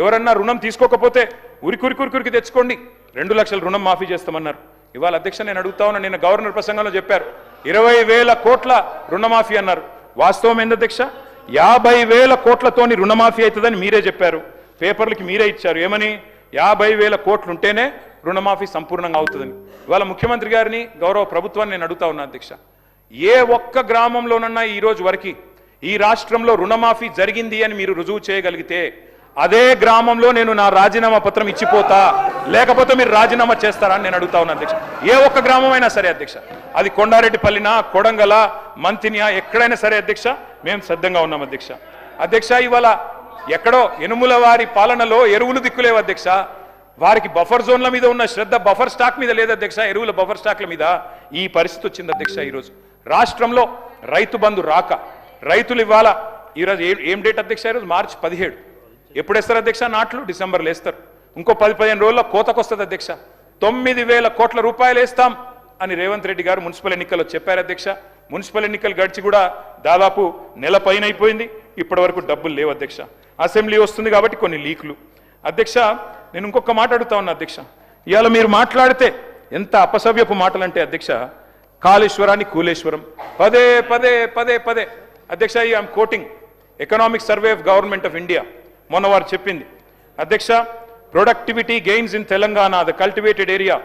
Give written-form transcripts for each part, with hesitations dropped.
ఎవరన్నా రుణం తీసుకోకపోతే ఉరికి తెచ్చుకోండి 2 లక్షల రుణం మాఫీ చేస్తామన్నారు. ఇవాళ అధ్యక్ష నేను అడుగుతా ఉన్నా, నిన్న గవర్నర్ ప్రసంగంలో చెప్పారు 20,000 కోట్ల రుణమాఫీ అన్నారు. వాస్తవం ఏంది అధ్యక్ష? 50,000 కోట్లతోని రుణమాఫీ అవుతుందని మీరే చెప్పారు, పేపర్లకి మీరే ఇచ్చారు. ఏమని? 50,000 కోట్లు ఉంటేనే రుణమాఫీ సంపూర్ణంగా అవుతుందని. ఇవాళ ముఖ్యమంత్రి గారిని, గౌరవ ప్రభుత్వాన్ని నేను అడుగుతా ఉన్నా అధ్యక్ష, ఏ ఒక్క గ్రామంలోనన్నా ఈ రోజు వరకు ఈ రాష్ట్రంలో రుణమాఫీ జరిగింది అని మీరు రుజువు చేయగలిగితే అదే గ్రామంలో నేను నా రాజీనామా పత్రం ఇచ్చిపోతా, లేకపోతే మీరు రాజీనామా చేస్తారా అని నేను అడుగుతా ఉన్నా అధ్యక్ష. ఏ ఒక్క గ్రామం అయినా సరే అధ్యక్ష, అది కొండారెడ్డిపల్లినా, కొడంగల, మంతినియా, ఎక్కడైనా సరే అధ్యక్ష, మేము సిద్ధంగా ఉన్నాం అధ్యక్ష. అధ్యక్ష ఇవాళ ఎక్కడో యనుముల వారి పాలనలో ఎరువులు దిక్కులేవు అధ్యక్ష. వారికి బఫర్ జోన్ల మీద ఉన్న శ్రద్ధ బఫర్ స్టాక్ మీద లేదు అధ్యక్ష, ఎరువుల బఫర్ స్టాక్ల మీద ఈ పరిస్థితి వచ్చింది అధ్యక్ష. ఈరోజు రాష్ట్రంలో రైతు బంధు రాక రైతులు ఇవాళ ఈరోజు ఏం డేట్ అధ్యక్ష? ఈరోజు మార్చి 17. ఎప్పుడు వేస్తారు అధ్యక్ష నాట్లు? డిసెంబర్లో వేస్తారు. ఇంకో 10-15 రోజుల్లో కోతకు వస్తుంది అధ్యక్ష. 9,000 కోట్ల రూపాయలు వేస్తాం అని రేవంత్ రెడ్డి గారు మున్సిపల్ ఎన్నికల్లో చెప్పారు అధ్యక్ష. మున్సిపల్ ఎన్నికలు గడిచి కూడా దాదాపు నెల పైన అయిపోయింది, ఇప్పటి వరకు డబ్బులు లేవు అధ్యక్ష. అసెంబ్లీ వస్తుంది కాబట్టి కొన్ని లీకులు అధ్యక్ష. నేను ఇంకొక మాట అడుగుతా ఉన్నా అధ్యక్ష, ఇవాళ మీరు మాట్లాడితే ఎంత అపసవ్యపు మాటలంటే అధ్యక్ష, కాళేశ్వరాన్ని కూలేశ్వరం పదే పదే పదే పదే అధ్యక్ష. I'm quoting economic survey of government of India, మొన్న వారు చెప్పింది అధ్యక్ష, productivity gains in Telangana, the cultivated area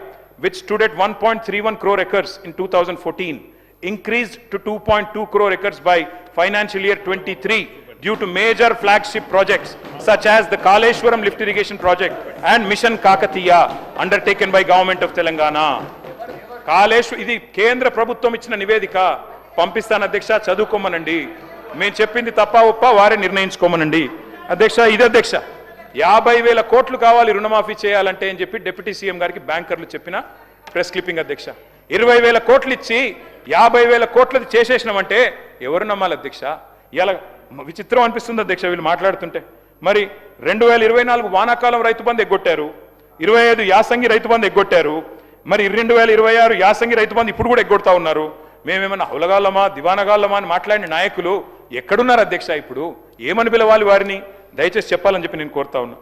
which stood at 1.31 crore acres in 2014 increased to 2.2 crore acres by financial year 23 due to major flagship projects such as the Kaleshwaram lift irrigation project and Mission Kakatiya undertaken by government of Telangana. ఇది కేంద్ర ప్రభుత్వం ఇచ్చిన నివేదిక, పంపిస్తాను అధ్యక్ష, చదువుకోమనండి. మేము చెప్పింది తప్ప ఒప్ప వారే నిర్ణయించుకోమనండి అధ్యక్ష. ఇది అధ్యక్ష 50,000 కోట్లు కావాలి రుణమాఫీ చేయాలంటే అని చెప్పి డిప్యూటీ సీఎం గారికి బ్యాంకర్లు చెప్పిన ప్రెస్ క్లిప్పింగ్ అధ్యక్ష. 20,000 కోట్లు ఇచ్చి 50,000 కోట్లది చేసేసినామంటే ఎవరు నమ్మాలి అధ్యక్ష? ఇలా విచిత్రం అనిపిస్తుంది అధ్యక్ష వీళ్ళు మాట్లాడుతుంటే. మరి 2024 వానాకాలం రైతు బంధు ఎగ్గొట్టారు, 25 యాసంగి రైతు బంధు ఎగ్గొట్టారు, మరి 2026 యాసంగి రైతు బంధు ఇప్పుడు కూడా ఎగ్గొడతా ఉన్నారు. మేమేమన్నా హౌలగాళ్ళమా దివానగాళ్ళమా అని మాట్లాడిన నాయకులు ఎక్కడున్నారు అధ్యక్ష? ఇప్పుడు ఏమని పిలవాలి వారిని? దయచేసి చెప్పాలని చెప్పి నేను కోరుతా ఉన్నా.